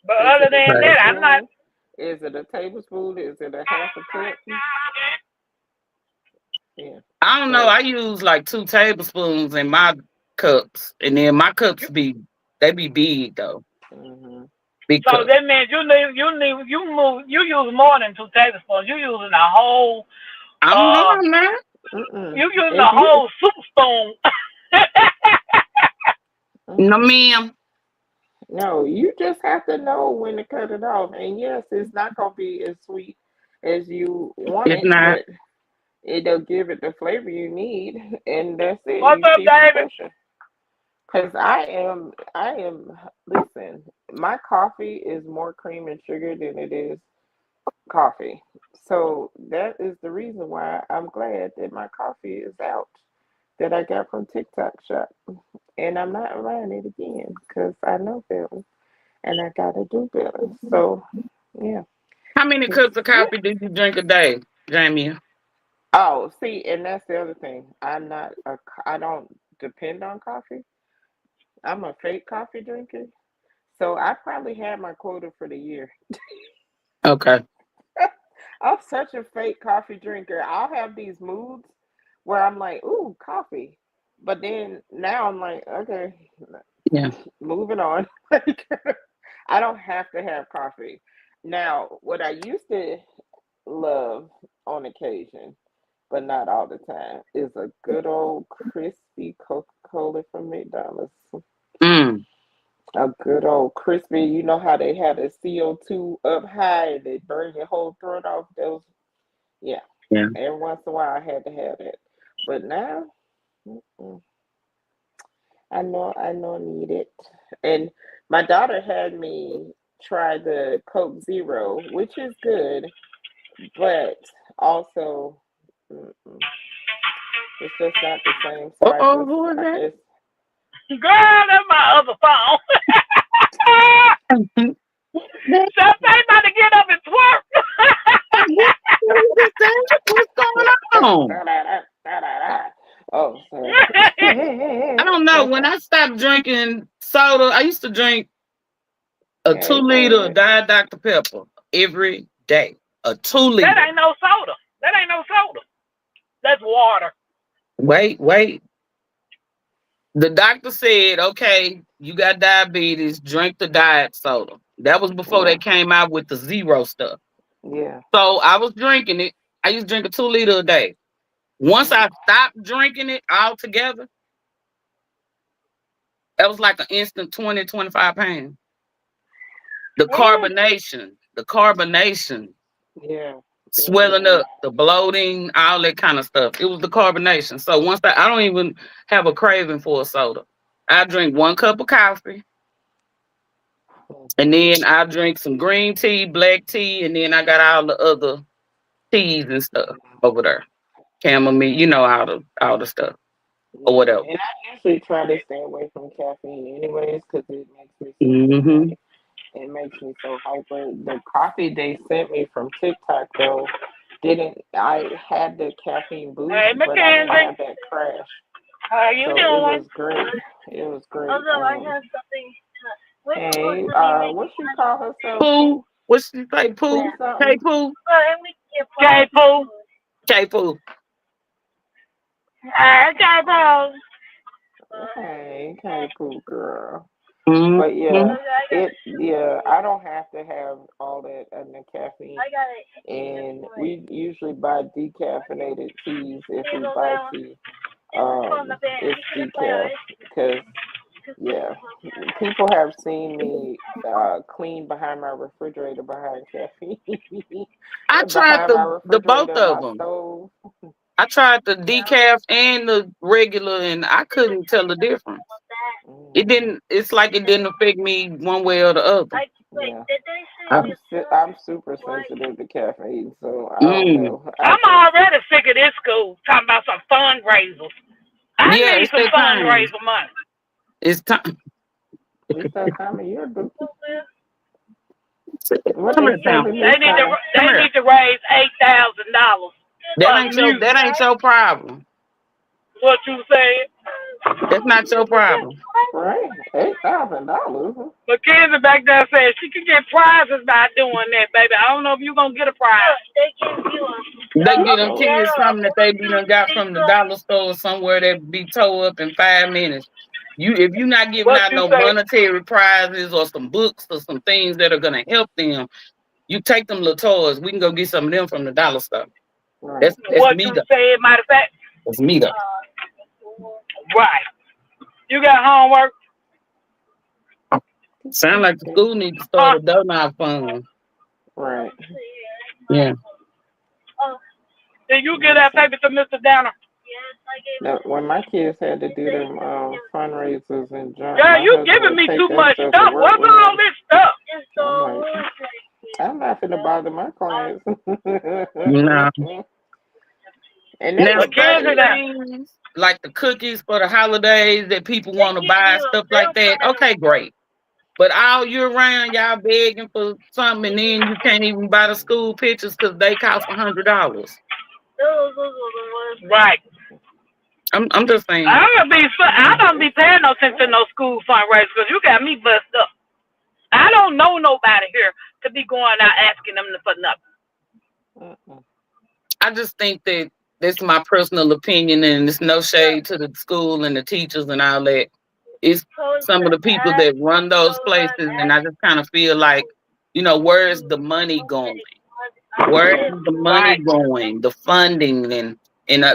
But Is other it a than Right. that, I'm not. tablespoon? Is it a tablespoon? Is it a half a cup? Yeah. I don't know. So, I use like 2 tablespoons in my cups, and then my cups they be big though, hmm big So cups. that means you use more than 2 tablespoons. You using a whole I don't know uh now. you using if a you, whole soup spoon. No, mm-mm. ma'am. No, you just have to know when to cut it off. And yes, it's not gonna be as sweet as you want It's it, not. but it'll give it the flavor you need, and that's it. What's You up, keep it David? pushing. Cause I am. Listen, my coffee is more cream and sugar than it is coffee. So that is the reason why I'm glad that my coffee is out that I got from TikTok shop. And I'm not buying it again because I know better and I gotta do better. So Yeah. How many cups of Yeah. coffee do you drink a day, Jamie? Oh, see, and that's the other thing. I don't depend on coffee. I'm a fake coffee drinker. So I probably had my quota for the year. Okay. I'm such a fake coffee drinker. I'll have these moods where I'm like, ooh, coffee. But then now I'm like, okay, Yeah. moving on. Like, I don't have to have coffee. Now, what I used to love on occasion, but not all the time, is a good old crispy Coca Cola from McDonald's. Mm. A good old crispy. You know how they had the CO2 up high and they burn your whole throat off? Those, yeah. Yeah. Every once in a while, I had to have that. But now, mm-mm. I need it. And my daughter had me try the Coke Zero, which is good, but also, mm-mm. It's just not the same. So I Uh-oh, just, who is that? it's, Girl, that's my other phone. Somebody about to get up and twerk. What is that? What's going on? oh, sorry. I don't know. When I stopped drinking soda, I used to drink a Yeah, 2 liter of Diet Dr. Pepper every day. A 2 liter. That ain't no soda. That ain't no soda. That's water. Wait. The doctor said, okay, you got diabetes, drink the diet soda. That was before they yeah, came out with the zero stuff. yeah. So I was drinking it. I used to drink a 2 liter a day. Once I stopped drinking it altogether, that was like an instant 20, 25 pounds. Mm. The carbonation, Yeah, swelling up, the bloating, all that kind of stuff. It was the carbonation. So once I don't even have a craving for a soda. I drink 1 cup of coffee, and then I drink some green tea, black tea, and then I got all the other teas and stuff over there. Chamomile, all the stuff or yeah. whatever. And I usually try to stay away from caffeine anyways because it makes me so Hmm. like it makes me so hyper. The coffee they sent me from TikTok though didn't I had the caffeine boost, Hey, but I didn't Mackenzie. have that crash. How you So it doing? was great. It was great. Although I have something. We're supposed Hey, to be what making she money. call herself? Pooh, what's she say? Pooh Pooh, K something. Pooh, Well, and we can J Pooh. K Pooh. J Pooh. Hey, okay, Pooh girl. Hmm. But yeah, I don't have to have all that and the caffeine. I got it. And we usually buy decaffeinated teas if Please we go buy down. tea. This is from the band. It's You can play decaf because yeah, people have seen me clean behind my refrigerator behind caffeine, I tried behind my the both refrigerator, of my them. stove. I tried the decaf and the regular, and I couldn't tell the difference. It Hmm. didn't. It's like it didn't affect me one way or the other. Wait, Yeah, did they say I, I'm super sensitive to caffeine, so I don't mm, know. I I'm just already sick of this school talking about some fundraisers. I yeah, need it's some that time. fundraiser money. It's time. it's that time of year, Bookie. What Come they here, Sam. selling this time? Come They here. need to raise $8,000 That for ain't your. music. That ain't your problem. What you said? That's not your problem. Right, $8,000. Mackenzie back there said she could get prizes by doing that, baby. I don't know if you're gonna get a prize. they give you a They get them So kids something that they be done got from the dollar store or somewhere that be tore up in 5 minutes. If you not giving What out you no say? monetary prizes or some books or some things that are gonna help them, you take them little toys. We can go get some of them from the dollar store. right. That's What me you though. said, matter of fact. That's me though. Right. You got homework? Sound like the school need to start Huh? a donut fund. Right. Yeah. Did you give Yes, that sir. paper to Mr. Downer? yes, I gave Now, it when my kids had to do them fundraisers and junk, Girl, my you husband giving would me take too that much stuff to stuff. work What's with all him. this stuff? it's I'm so like, I'm not finna bother my clients. No. And they Now was Mackenzie, certain great. now. things like the cookies for the holidays that people they want to give buy you and a stuff like bill for that. having Okay, great. But all year round, y'all begging for something, and then you can't even buy the school pictures because they cost $100. Right. I'm just saying. I don't be paying no attention to no school fundraisers because you got me bust up. I don't know nobody here to be going out asking them for nothing. Mm-mm. I just think that that's my personal opinion, and it's no shade to the school and the teachers and all that. It's some of the people that run those places, and I just kind of feel like, where is the money going? Where is the money Right. going? The funding and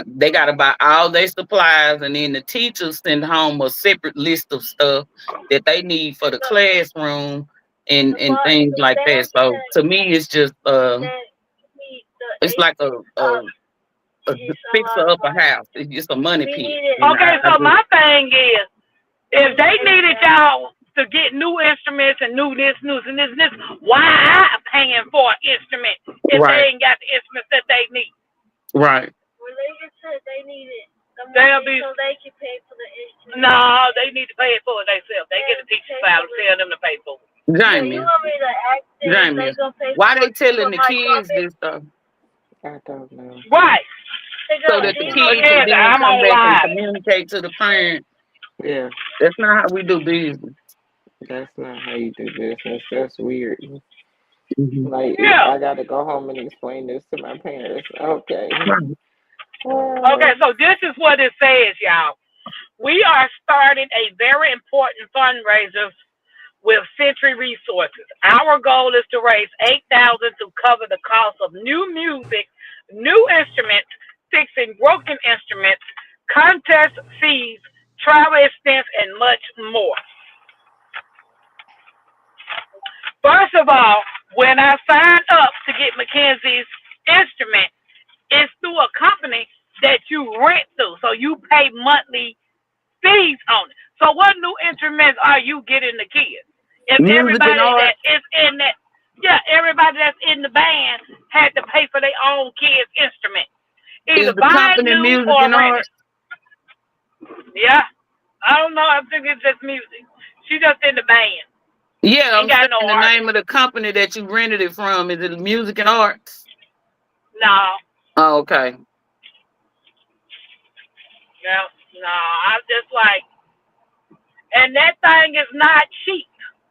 they got to buy all their supplies, and then the teachers send home a separate list of stuff that they need for the classroom and things like that. So to me, it's just it's like a fixer up a house. It's just a money pit. And Okay, so my thing is, if they needed y'all to get new instruments and new this, and this, why I paying for an instrument if Right. they ain't got the instruments that they need? Right. Well, they just said they needed the They'll money be- so they can pay for the instrument. No, they need to pay it for it themselves. They get a teacher salary, tell them to pay for it. Yeah, Jamie, you want me to ask them if Jamie, they gonna pay why for they it telling for the my kids trumpet? this stuff? I don't know. Right. So that the kids can Again, then I'm come on back and live. communicate to the parent. Yeah, That's not how we do business. that's not how you do business. That's weird. Mhm. Like, Yeah. I got to go home and explain this to my parents. Okay. Okay, so this is what it says, y'all. We are starting a very important fundraiser with Century Resources. Our goal is to raise $8,000 to cover the cost of new music, new instruments, fixing broken instruments, contest fees, travel expense, and much more. First of all, when I signed up to get Mackenzie's instrument, it's through a company that you rent through, so you pay monthly fees on it. So what new instruments are you getting the kids? If Music and everybody art. that is in that, yeah, everybody that's in the band had to pay for their own kids' instrument, Is either the buy company new music or and rent art? it. Yeah, I don't know. I think it's just music. She just in the band. Yeah, I'm Ain't got saying no the art. name of the company that you rented it from. Is it Music and Arts? No, Oh, okay. no. I'm just like, and that thing is not cheap.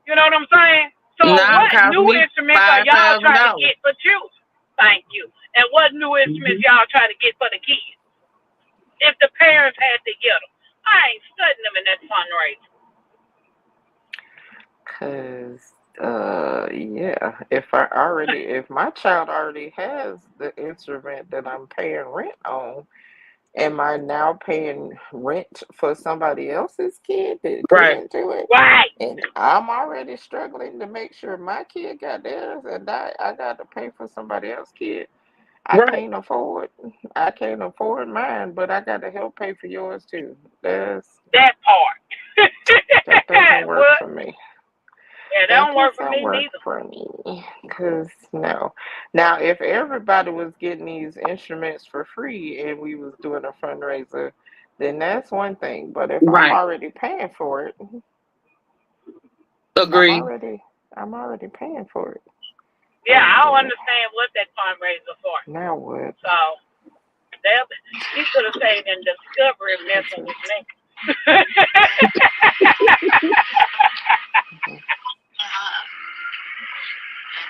You know what I'm saying? So Now it what cost new me instruments are y'all trying to $5,000. get for children? Thank you. And what new instruments y'all trying to get for the kids? If the parents had to get them, I ain't studying them in that fundraiser. Cause, yeah, if my child already has the instrument that I'm paying rent on, am I now paying rent for somebody else's kid to get Right. into it? Right. And I'm already struggling to make sure my kid got theirs, and I got to pay for somebody else's kid. I Right. can't afford, I can't afford mine, but I got to help pay for yours too. That part. That doesn't work What? for me. Yeah, that That don't work for doesn't me work neither. for me. Cause no. Now, if everybody was getting these instruments for free and we was doing a fundraiser, then that's one thing. But if I'm Right. already paying for it, I'm Agree. already I'm already paying for it. Yeah, I don't Oh Lord. understand what that fundraiser for. Now what? So he could have stayed in Discovery This messing is with me.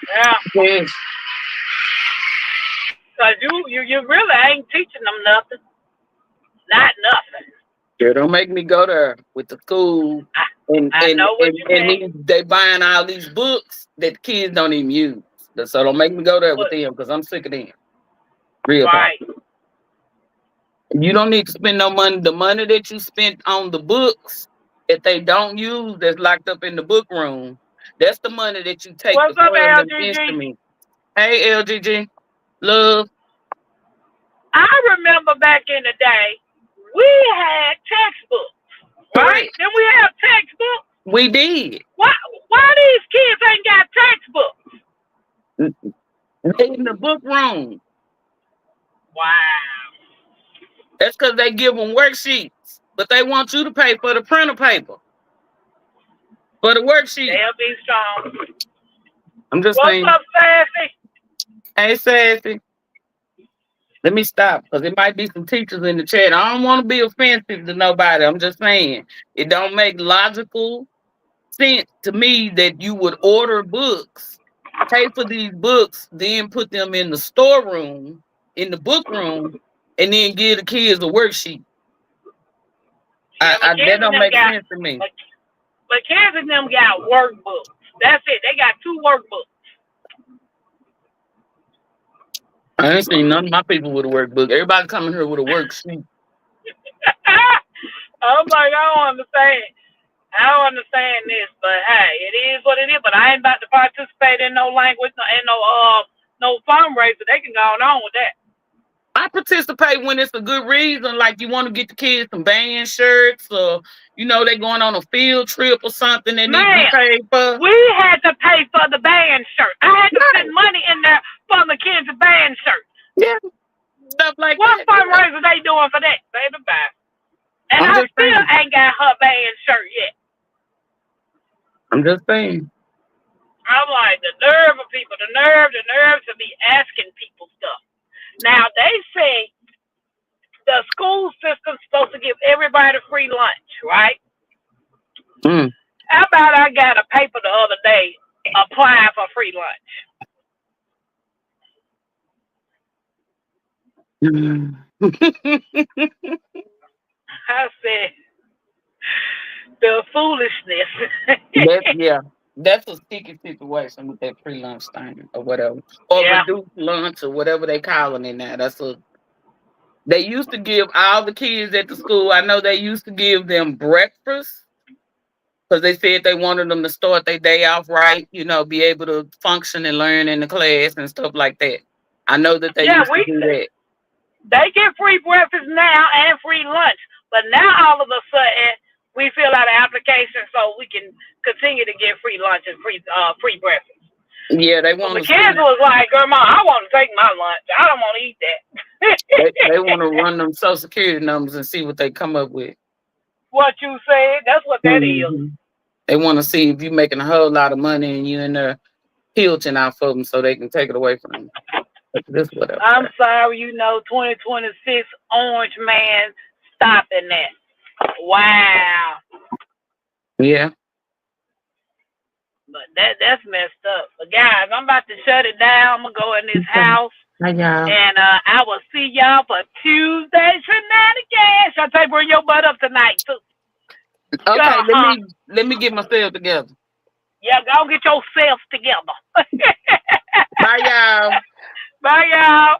Yeah, Yes. cause you really ain't teaching them nothing. Not nothing. Girl, don't make me go there with the school I, and I and know what and, you and mean. they buying all these books that the kids don't even use. So don't make me go there with But them because I'm sick of them. Real talk. right, You don't need to spend no money. The money that you spent on the books that they don't use, that's locked up in the book room, that's the money that you take to what's up, fund them LGG? instruments. Hey, LGG, love. I remember back in the day, we had textbooks, right? Correct. Then we have textbooks. We did. Why these kids ain't got textbooks? They in the book room. Wow. That's because they give them worksheets, but they want you to pay for the printer paper. For the worksheet. They'll be strong. I'm just What's saying. up, Sassy? Hey, Sassy. Let me stop because there might be some teachers in the chat. I don't want to be offensive to nobody. I'm just saying it don't make logical sense to me that you would order books, pay for these books, then put them in the storeroom, in the book room, and then give the kids a worksheet. Yeah, but That kids and don't them make got, sense to me. but kids and them got workbooks. That's it. They got 2 workbooks. I ain't seen none of my people with a workbook. Everybody coming here with a worksheet. I'm like, I don't understand. I don't understand this, but hey, it is what it is. But I ain't about to participate in no language and no fundraiser. They can go on with that. I participate when it's a good reason, like you want to get the kids some band shirts, or they going on a field trip or something that need to be Man, paid for. we had to pay for the band shirt. I had to send money in there for the kids' band shirt. Yeah, stuff like What that. fundraiser they doing for that? Baby, bye. And I'm I just still saying. ain't got her band shirt yet. I'm just saying. I'm like, the nerve of people, the nerve to be asking people stuff. Now, they say the school system's supposed to give everybody free lunch, right? Mm. How about I got a paper the other day applying for free lunch? I said, the foolishness. That's a sticky situation with that free lunch thing or whatever, or Yeah. reduced lunch or whatever they calling it now. They used to give all the kids at the school. I know they used to give them breakfast because they said they wanted them to start their day off right, be able to function and learn in the class and stuff like that. I know that they Yeah, used to do that. they get free breakfast now and free lunch. But now all of a sudden we fill out an application so we can continue to get free lunch and free breakfast. Yeah, they So want the to see. kids was like, Grandma, I want to take my lunch. I don't want to eat that. They want to run them Social Security numbers and see what they come up with. What you said, that's what that is. Mm-hmm. They want to see if you're making a whole lot of money and you in there pilching out for them so they can take it away from you. This whatever. I'm sorry, 2026 Orange Man stopping that. Wow. Yeah. But that's messed up. But guys, I'm about to shut it down. I'm gonna go in this house. Hi, y'all. And I will see y'all for Tuesday shenanigans. I'll tell you, bring your butt up tonight too. Okay, let me get myself together. Yeah, go get yourself together. Bye, y'all. Bye, y'all.